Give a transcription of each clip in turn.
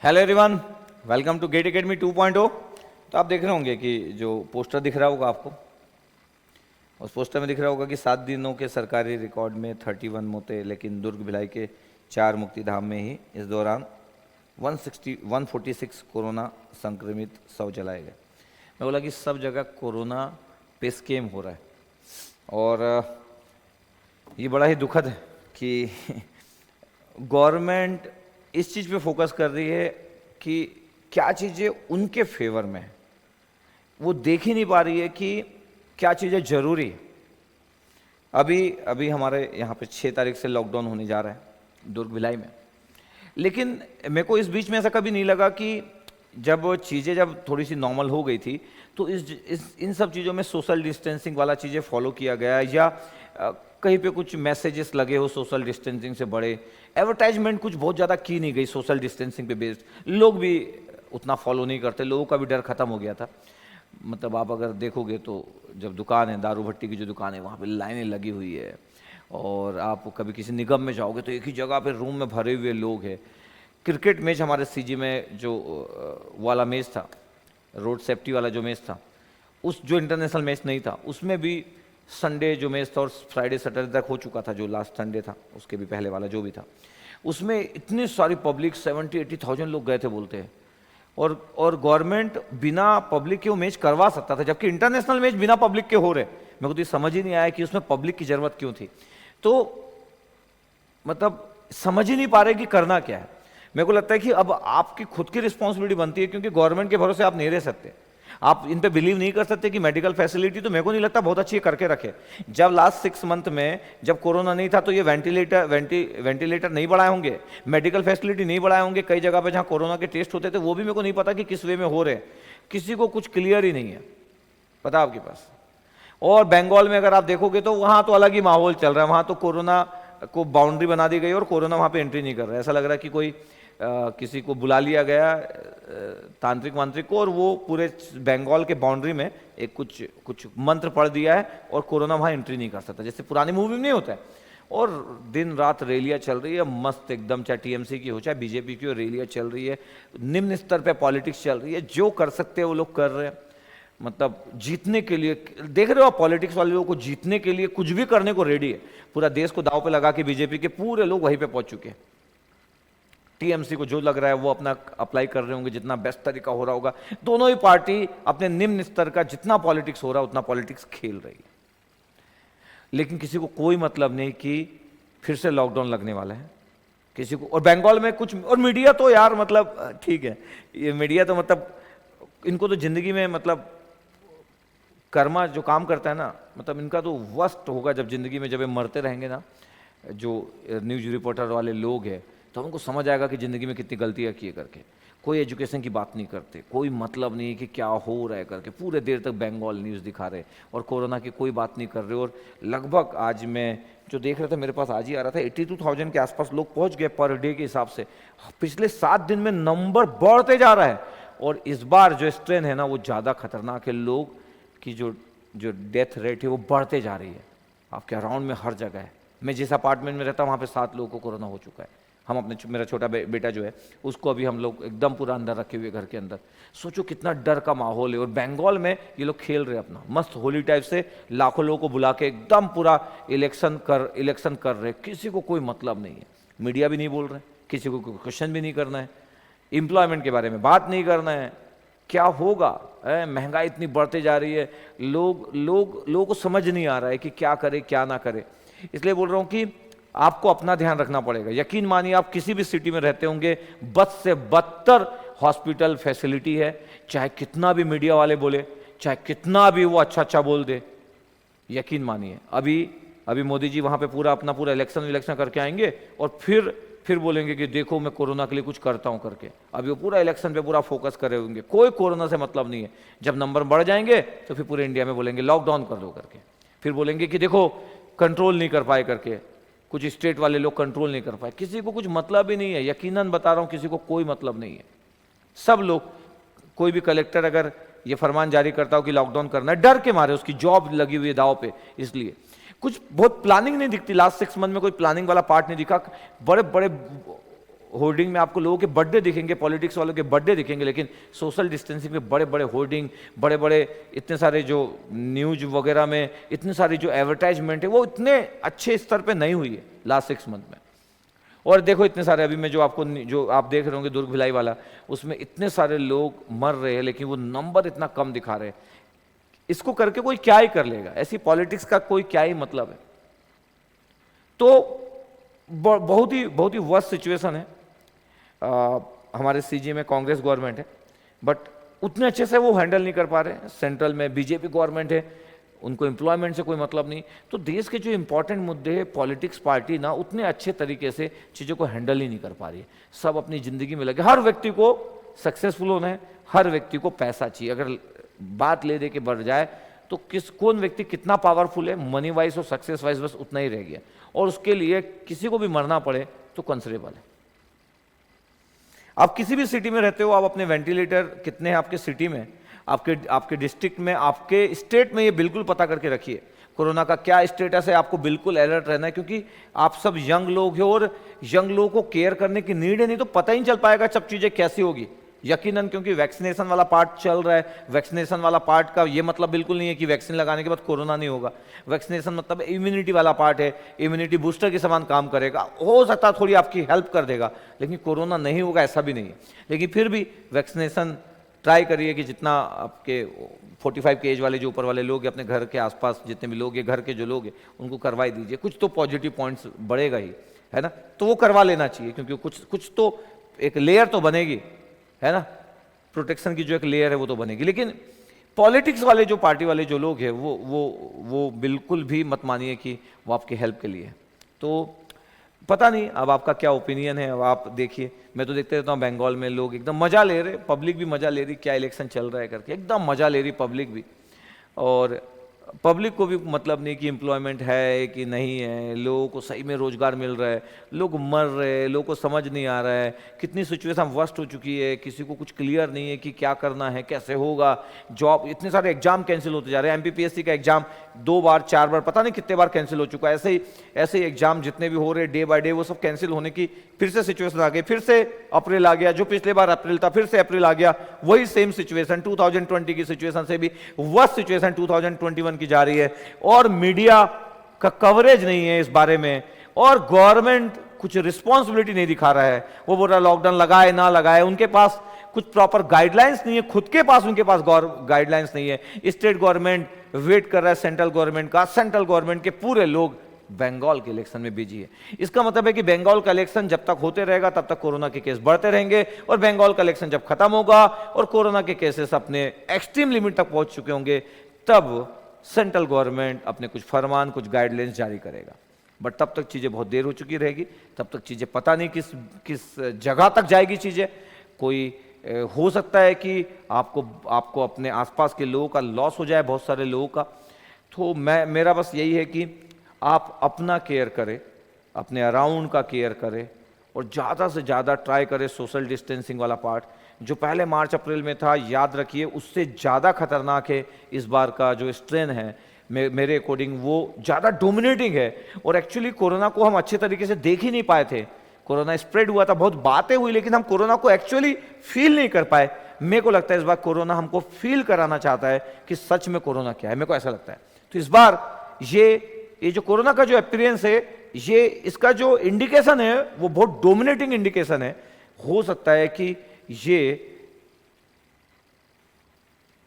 Hello everyone, welcome to GATE academy 2.0। तो आप देख रहे होंगे कि जो पोस्टर दिख रहा होगा आपको, उस पोस्टर में दिख रहा होगा कि 7 दिनों के सरकारी रिकॉर्ड में 31 मौतें, लेकिन दुर्ग भिलाई के 4 मुक्तिधाम में ही इस दौरान 146 कोरोना संक्रमित शव जलाए गए। मैं बोला कि सब जगह कोरोना पे स्कैम हो रहा है और ये बड़ा ही दुखद है कि गवर्नमेंट इस चीज़ पे फोकस कर रही है कि क्या चीज़ें उनके फेवर में है, वो देख ही नहीं पा रही है कि क्या चीज़ें ज़रूरी है। अभी हमारे यहाँ पे 6 तारीख से लॉकडाउन होने जा रहा है दुर्ग भिलाई में, लेकिन मेरे को इस बीच में ऐसा कभी नहीं लगा कि जब चीज़ें जब थोड़ी सी नॉर्मल हो गई थी तो इन सब चीज़ों में सोशल डिस्टेंसिंग वाला चीज़ें फॉलो किया गया या कहीं पे कुछ मैसेजेस लगे हो सोशल डिस्टेंसिंग से बड़े, एडवर्टाइजमेंट कुछ बहुत ज़्यादा की नहीं गई सोशल डिस्टेंसिंग पे बेस्ड, लोग भी उतना फॉलो नहीं करते, लोगों का भी डर खत्म हो गया था। मतलब आप अगर देखोगे तो जब दुकान है, दारू भट्टी की जो दुकान है, वहाँ पे लाइनें लगी हुई है, और आप कभी किसी निगम में जाओगे तो एक ही जगह पे रूम में भरे हुए लोग हैं। क्रिकेट मैच हमारे सीजी में जो वाला मैच था, रोड सेफ्टी वाला जो मैच था, उस जो इंटरनेशनल मैच नहीं था उसमें भी संडे जो मैच था और फ्राइडे सैटरडे तक हो चुका था, जो लास्ट संडे था उसके भी पहले वाला जो भी था, उसमें इतनी सारी पब्लिक 70-80,000 लोग गए थे बोलते हैं। और गवर्नमेंट बिना पब्लिक के वो मैच करवा सकता था, जबकि इंटरनेशनल मैच बिना पब्लिक के हो रहे। मेरे को तो ये समझ ही नहीं आया कि उसमें पब्लिक की जरूरत क्यों थी। तो मतलब समझ ही नहीं पा रहे कि करना क्या है। मेरे को लगता है कि अब आपकी खुद की रिस्पॉन्सिबिलिटी बनती है, क्योंकि गवर्नमेंट के भरोसे आप नहीं रह सकते, आप इन पे बिलीव नहीं कर सकते कि मेडिकल फैसिलिटी तो मेरे को नहीं लगता बहुत अच्छी करके रखे। जब लास्ट 6 मंथ में जब कोरोना नहीं था तो ये वेंटिलेटर नहीं बढ़ाए होंगे, मेडिकल फैसिलिटी नहीं बढ़ाए होंगे, कई जगह पे जहां कोरोना के टेस्ट होते थे वो भी मेरे को नहीं पता कि किस वे में हो रहे, किसी को कुछ क्लियर ही नहीं है पता आपके पास। और बंगाल में अगर आप देखोगे तो वहां तो अलग ही माहौल चल रहा है, वहां तो कोरोना को बाउंड्री बना दी गई और कोरोना वहां पे एंट्री नहीं कर रहा है। ऐसा लग रहा है कि कोई किसी को बुला लिया गया तांत्रिक वांत्रिक को, और वो पूरे बंगाल के बाउंड्री में एक कुछ मंत्र पढ़ दिया है और कोरोना वहां एंट्री नहीं कर सकता, जैसे पुरानी मूवी में नहीं होता है। और दिन रात रैलियां चल रही है मस्त एकदम, चाहे टीएमसी की हो चाहे बीजेपी की हो, रैलियां चल रही है, निम्न स्तर पे पॉलिटिक्स चल रही है, जो कर सकते हैं वो लोग कर रहे हैं। मतलब जीतने के लिए देख रहे हो आप, पॉलिटिक्स वाले लोगों को जीतने के लिए कुछ भी करने को रेडी है, पूरा देश को दांव पे लगा के बीजेपी के पूरे लोग वहीं पे पहुंच चुके हैं। टीएमसी को जो लग रहा है वो अपना अप्लाई कर रहे होंगे, जितना बेस्ट तरीका हो रहा होगा। दोनों ही पार्टी अपने निम्न स्तर का जितना पॉलिटिक्स हो रहा है उतना पॉलिटिक्स खेल रही है, लेकिन किसी को कोई मतलब नहीं कि फिर से लॉकडाउन लगने वाला है किसी को। और बंगाल में कुछ, और मीडिया तो यार मतलब ठीक है, ये मीडिया तो मतलब इनको तो जिंदगी में मतलब कर्मा जो काम करता है ना, मतलब इनका तो वर्स्ट होगा जब जिंदगी में जब ये मरते रहेंगे ना, जो न्यूज रिपोर्टर वाले लोग हैं, तो उनको समझ आएगा कि ज़िंदगी में कितनी गलतियाँ किए करके। कोई एजुकेशन की बात नहीं करते, कोई मतलब नहीं कि क्या हो रहा है करके, पूरे देर तक बंगाल न्यूज़ दिखा रहे, और कोरोना की कोई बात नहीं कर रहे। और लगभग आज मैं जो देख रहा था, मेरे पास आज ही आ रहा था, 82,000 के आसपास लोग पहुंच गए पर डे के हिसाब से। पिछले 7 दिन में नंबर बढ़ते जा रहा है, और इस बार जो स्ट्रेन है ना वो ज़्यादा खतरनाक है। लोग की जो डेथ रेट है वो बढ़ते जा रही है, आपके अराउंड में हर जगह है। मैं जिस अपार्टमेंट में रहता हूँ वहाँ पे 7 लोगों को कोरोना हो चुका है। हम अपने मेरा छोटा बेटा जो है उसको अभी हम लोग एकदम पूरा अंदर रखे हुए घर के अंदर। सोचो कितना डर का माहौल है। और बंगाल में ये लोग खेल रहे अपना मस्त होली टाइप से, लाखों लोगों को बुला के एकदम पूरा इलेक्शन कर रहे, किसी को कोई मतलब नहीं है। मीडिया भी नहीं बोल रहे, किसी को कोई क्वेश्चन भी नहीं करना है, एम्प्लॉयमेंट के बारे में बात नहीं करना है, क्या होगा, महंगाई इतनी बढ़ते जा रही है, लोगों को समझ नहीं आ रहा है कि क्या करे क्या ना करे। इसलिए बोल रहा हूँ कि आपको अपना ध्यान रखना पड़ेगा। यकीन मानिए, आप किसी भी सिटी में रहते होंगे, बद से बदतर हॉस्पिटल फैसिलिटी है, चाहे कितना भी मीडिया वाले बोले, चाहे कितना भी वो अच्छा बोल दे, यकीन मानिए अभी मोदी जी वहां पे पूरा इलेक्शन करके आएंगे और फिर बोलेंगे कि देखो मैं कोरोना के लिए कुछ करता हूं करके। अभी वो पूरा इलेक्शन पे पूरा फोकस करे होंगे, कोई कोरोना से मतलब नहीं है। जब नंबर बढ़ जाएंगे तो फिर पूरे इंडिया में बोलेंगे लॉकडाउन कर दो करके, फिर बोलेंगे कि देखो कंट्रोल नहीं कर पाए करके, कुछ स्टेट वाले लोग कंट्रोल नहीं कर पाए। किसी को कुछ मतलब ही नहीं है, यकीनन बता रहा हूं, किसी को कोई मतलब नहीं है। सब लोग, कोई भी कलेक्टर अगर ये फरमान जारी करता हो कि लॉकडाउन करना है, डर के मारे, उसकी जॉब लगी हुई है दाव पे, इसलिए कुछ बहुत प्लानिंग नहीं दिखती। लास्ट 6 मंथ में कोई प्लानिंग वाला पार्ट नहीं दिखा। बड़े बड़े होर्डिंग में आपको लोगों के बर्थडे दिखेंगे, पॉलिटिक्स वालों के बर्थडे दिखेंगे, लेकिन सोशल डिस्टेंसिंग में बड़े बड़े होर्डिंग, बड़े बड़े इतने सारे जो न्यूज वगैरह में इतनी सारी जो एडवर्टाइजमेंट है वो इतने अच्छे स्तर पे नहीं हुई है लास्ट 6 मंथ में। और देखो इतने सारे अभी में जो आप देख रहे होंगे दुर्ग भिलाई वाला, उसमें इतने सारे लोग मर रहे हैं लेकिन वो नंबर इतना कम दिखा रहे हैं। इसको करके कोई क्या ही कर लेगा, ऐसी पॉलिटिक्स का कोई क्या ही मतलब है। तो बहुत ही वर्स्ट सिचुएशन है। हमारे सीजी में कांग्रेस गवर्नमेंट है, बट उतने अच्छे से वो हैंडल नहीं कर पा रहे। सेंट्रल में बीजेपी गवर्नमेंट है, उनको एम्प्लॉयमेंट से कोई मतलब नहीं। तो देश के जो इंपॉर्टेंट मुद्दे हैं, पॉलिटिक्स पार्टी ना उतने अच्छे तरीके से चीज़ों को हैंडल ही नहीं कर पा रही है। सब अपनी ज़िंदगी में लगे, हर व्यक्ति को सक्सेसफुल होना है, हर व्यक्ति को पैसा चाहिए। अगर बात ले दे के बढ़ जाए तो कौन व्यक्ति कितना पावरफुल है, मनी वाइज और सक्सेस वाइज, बस उतना ही रह गया। और उसके लिए किसी को भी मरना पड़े तो कंसिडरेबल है। आप किसी भी सिटी में रहते हो, आप अपने वेंटिलेटर कितने हैं आपके सिटी में, आपके डिस्ट्रिक्ट में, आपके स्टेट में, ये बिल्कुल पता करके रखिए कोरोना का क्या स्टेटस है। आपको बिल्कुल अलर्ट रहना है, क्योंकि आप सब यंग लोग हैं और यंग लोगों को केयर करने की नीड है, नहीं तो पता ही नहीं चल पाएगा सब चीजें कैसी होगी। यकीनन, क्योंकि वैक्सीनेशन वाला पार्ट चल रहा है। वैक्सीनेशन वाला पार्ट का ये मतलब बिल्कुल नहीं है कि वैक्सीन लगाने के बाद कोरोना नहीं होगा। वैक्सीनेशन मतलब इम्यूनिटी वाला पार्ट है, इम्यूनिटी बूस्टर के समान काम करेगा। हो सकता है थोड़ी आपकी हेल्प कर देगा, लेकिन कोरोना नहीं होगा ऐसा भी नहीं है। लेकिन फिर भी वैक्सीनेशन ट्राई करिए कि जितना आपके 45 के एज वाले जो ऊपर वाले लोग हैं, अपने घर के आसपास जितने भी लोग हैं, घर के जो लोग हैं, उनको करवाई दीजिए। कुछ तो पॉजिटिव पॉइंट्स बढ़ेगा ही, है ना, तो वो करवा लेना चाहिए, क्योंकि कुछ तो एक लेयर तो बनेगी, है ना, प्रोटेक्शन की जो एक लेयर है वो तो बनेगी। लेकिन पॉलिटिक्स वाले जो पार्टी वाले जो लोग हैं वो बिल्कुल भी मत मानिए कि वो आपकी हेल्प के लिए। तो पता नहीं अब आपका क्या ओपिनियन है, अब आप देखिए। मैं तो देखते रहता हूँ बंगाल में लोग एकदम मजा ले रहे, पब्लिक भी मजा ले रही, क्या इलेक्शन चल रहा है करके एकदम मजा ले रही पब्लिक भी। और पब्लिक को भी मतलब नहीं कि एम्प्लॉयमेंट है कि नहीं है, लोगों को सही में रोजगार मिल रहा है, लोग मर रहे हैं, लोगों को समझ नहीं आ रहा है, कितनी सिचुएशन वर्स्ट हो चुकी है, किसी को कुछ क्लियर नहीं है कि क्या करना है, कैसे होगा। जॉब, इतने सारे एग्जाम कैंसिल होते जा रहे हैं। एमपीपीएससी का एग्जाम 2 बार 4 बार पता नहीं कितने बार कैंसिल हो चुका है। ऐसे ही एग्जाम जितने भी हो रहे डे बाय डे वो सब कैंसिल होने की फिर से सिचुएशन आ गई। फिर से अप्रैल आ गया, जो पिछले बार अप्रैल था फिर से अप्रैल आ गया। वही सेम सिचुएशन 2020 की सिचुएशन से भी वर्स्ट सिचुएशन 2021 की जा रही है। और मीडिया का कवरेज नहीं है इस बारे में, और गवर्नमेंट कुछ रिस्पॉन्सिबिलिटी नहीं दिखा रहा है। वो बोल रहा है लॉकडाउन लगाए ना लगाए, उनके पास कुछ प्रॉपर गाइडलाइंस नहीं है, खुद के पास उनके पास गाइडलाइंस नहीं है। स्टेट गवर्नमेंट वेट कर रहा है सेंट्रल गवर्नमेंट का, सेंट्रल गवर्नमेंट के पूरे लोग बंगाल के इलेक्शन में बिजी है। इसका मतलब है कि बंगाल का इलेक्शन जब तक होते रहेगा तब तक कोरोना के केस बढ़ते रहेंगे, और बंगाल का इलेक्शन जब खत्म होगा और कोरोना के केसेस अपने एक्सट्रीम लिमिट तक पहुंच चुके होंगे, तब सेंट्रल गवर्नमेंट अपने कुछ फरमान, कुछ गाइडलाइंस जारी करेगा। बट तब तक चीजें बहुत देर हो चुकी रहेगी, तब तक चीजें पता नहीं किस जगह तक जाएगी चीजें। कोई हो सकता है कि आपको अपने आसपास के लोगों का लॉस हो जाए, बहुत सारे लोगों का। तो मेरा बस यही है कि आप अपना केयर करें, अपने अराउंड का केयर करें, और ज़्यादा से ज़्यादा ट्राई करें सोशल डिस्टेंसिंग वाला पार्ट जो पहले मार्च अप्रैल में था। याद रखिए उससे ज़्यादा खतरनाक है इस बार का जो स्ट्रेन है, मेरे अकॉर्डिंग वो ज़्यादा डोमिनेटिंग है। और एक्चुअली कोरोना को हम अच्छे तरीके से देख ही नहीं पाए थे। कोरोना स्प्रेड हुआ था, बहुत बातें हुई, लेकिन हम कोरोना को एक्चुअली फील नहीं कर पाए। मेरे को लगता है इस बार कोरोना हमको फील कराना चाहता है कि सच में कोरोना क्या है, मेरे को ऐसा लगता है। तो इस बार ये जो कोरोना का जो एक्सपीरियंस है, ये इसका जो इंडिकेशन है वो बहुत डोमिनेटिंग इंडिकेशन है। हो सकता है कि ये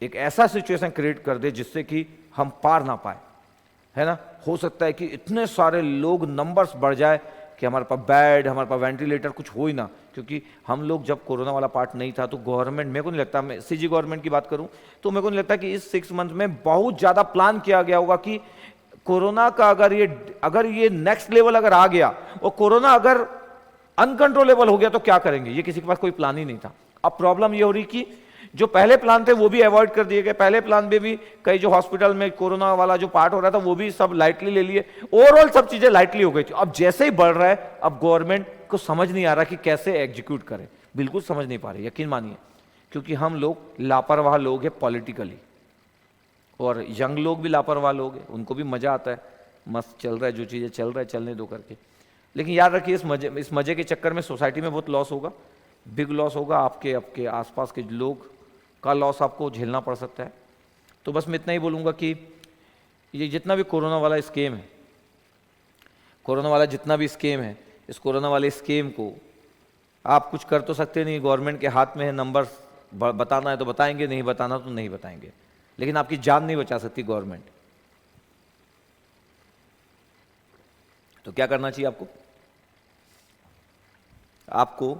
एक ऐसा सिचुएशन क्रिएट कर दे जिससे कि हम पार ना पाए, है ना। हो सकता है कि इतने सारे लोग, नंबर्स बढ़ जाए कि हमारे पास बेड, हमारे पास वेंटिलेटर कुछ हो ही ना। क्योंकि हम लोग जब कोरोना वाला पार्ट नहीं था तो गवर्नमेंट, मेरे को नहीं लगता, मैं सीजी गवर्नमेंट की बात करूं तो मेरे को नहीं लगता कि इस 6 मंथ में बहुत ज़्यादा प्लान किया गया होगा कि कोरोना का अगर ये नेक्स्ट लेवल अगर आ गया और कोरोना अगर अनकंट्रोलेबल हो गया तो क्या करेंगे, ये किसी के पास कोई प्लान ही नहीं था। अब प्रॉब्लम ये हो रही कि जो पहले प्लान थे वो भी अवॉइड कर दिए गए। पहले प्लान में भी कई जो हॉस्पिटल में कोरोना वाला जो पार्ट हो रहा था वो भी सब लाइटली ले लिए, ओवरऑल सब चीजें लाइटली हो गई थी। अब जैसे ही बढ़ रहा है, अब गवर्नमेंट को समझ नहीं आ रहा कि कैसे एग्जीक्यूट करे, बिल्कुल समझ नहीं पा रहे, यकीन मानिए। क्योंकि हम लोग लापरवाह लोग हैं पॉलिटिकली, और यंग लोग भी लापरवाह लोग हैं, उनको भी मजा आता है, मस्त चल रहा है, जो चीजें चल रहा है चलने दो करके। लेकिन याद रखिए इस मजे के चक्कर में सोसाइटी में बहुत लॉस होगा, बिग लॉस होगा, आपके आपके आसपास के लोग का लॉस आपको झेलना पड़ सकता है। तो बस मैं इतना ही बोलूँगा कि ये जितना भी कोरोना वाला स्कीम है, कोरोना वाला जितना भी स्कीम है, इस कोरोना वाले स्कीम को आप कुछ कर तो सकते नहीं, गवर्नमेंट के हाथ में है, नंबर बताना है तो बताएंगे, नहीं बताना तो नहीं बताएंगे, लेकिन आपकी जान नहीं बचा सकती गवर्नमेंट। तो क्या करना चाहिए आपको? आपको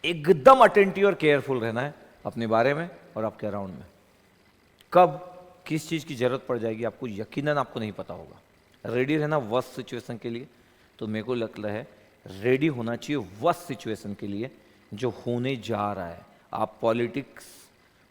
एकदम अटेंटिव और केयरफुल रहना है अपने बारे में और आपके अराउंड में। कब किस चीज़ की जरूरत पड़ जाएगी आपको यकीनन आपको नहीं पता होगा। रेडी रहना वर्स्ट सिचुएशन के लिए, तो मेरे को लगता है रेडी होना चाहिए वर्स्ट सिचुएशन के लिए जो होने जा रहा है। आप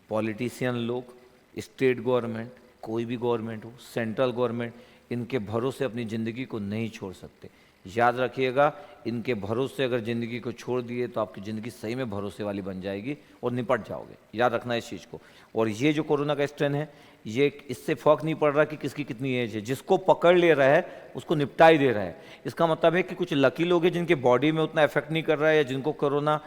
पॉलिटिशियन लोग, स्टेट गवर्नमेंट, कोई भी गवर्नमेंट हो, सेंट्रल गवर्नमेंट, इनके भरोसे अपनी ज़िंदगी को नहीं छोड़ सकते। याद रखिएगा, इनके भरोसे अगर ज़िंदगी को छोड़ दिए तो आपकी ज़िंदगी सही में भरोसे वाली बन जाएगी और निपट जाओगे। याद रखना इस चीज़ को। और ये जो कोरोना का स्ट्रेन है, ये इससे फर्क नहीं पड़ रहा कि किसकी कितनी एज है, जिसको पकड़ ले रहा है उसको निपटा ही दे रहा है। इसका मतलब है कि कुछ लकी लोग हैं जिनके बॉडी में उतना इफेक्ट नहीं कर रहा है, या जिनको कोरोना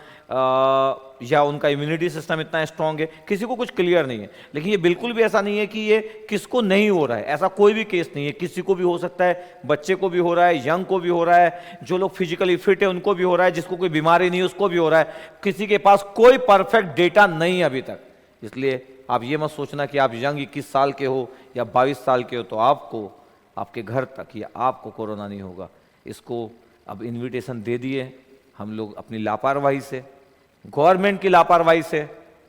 या उनका इम्यूनिटी सिस्टम इतना स्ट्रांग है, किसी को कुछ क्लियर नहीं है। लेकिन ये बिल्कुल भी ऐसा नहीं है कि ये किसको नहीं हो रहा है, ऐसा कोई भी केस नहीं है। किसी को भी हो सकता है, बच्चे को भी हो रहा है, यंग को भी हो रहा है, जो लोग फिजिकली फिट है उनको भी हो रहा है, जिसको कोई बीमारी नहीं है उसको भी हो रहा है। किसी के पास कोई परफेक्ट डेटा नहीं है अभी तक। इसलिए आप ये मत सोचना कि आप यंग 21 साल के हो या 22 साल के हो तो आपको आपके घर तक या आपको कोरोना नहीं होगा। इसको अब इनविटेशन दे दिए हम लोग अपनी लापरवाही से, गवर्नमेंट की लापरवाही से।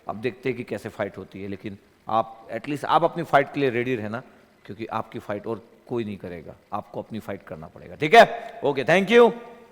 अब देखते हैं कि कैसे फाइट होती है, लेकिन आप एटलीस्ट आप अपनी फाइट के लिए रेडी रहना, क्योंकि आपकी फाइट और कोई नहीं करेगा, आपको अपनी फाइट करना पड़ेगा। ठीक है, ओके, थैंक यू।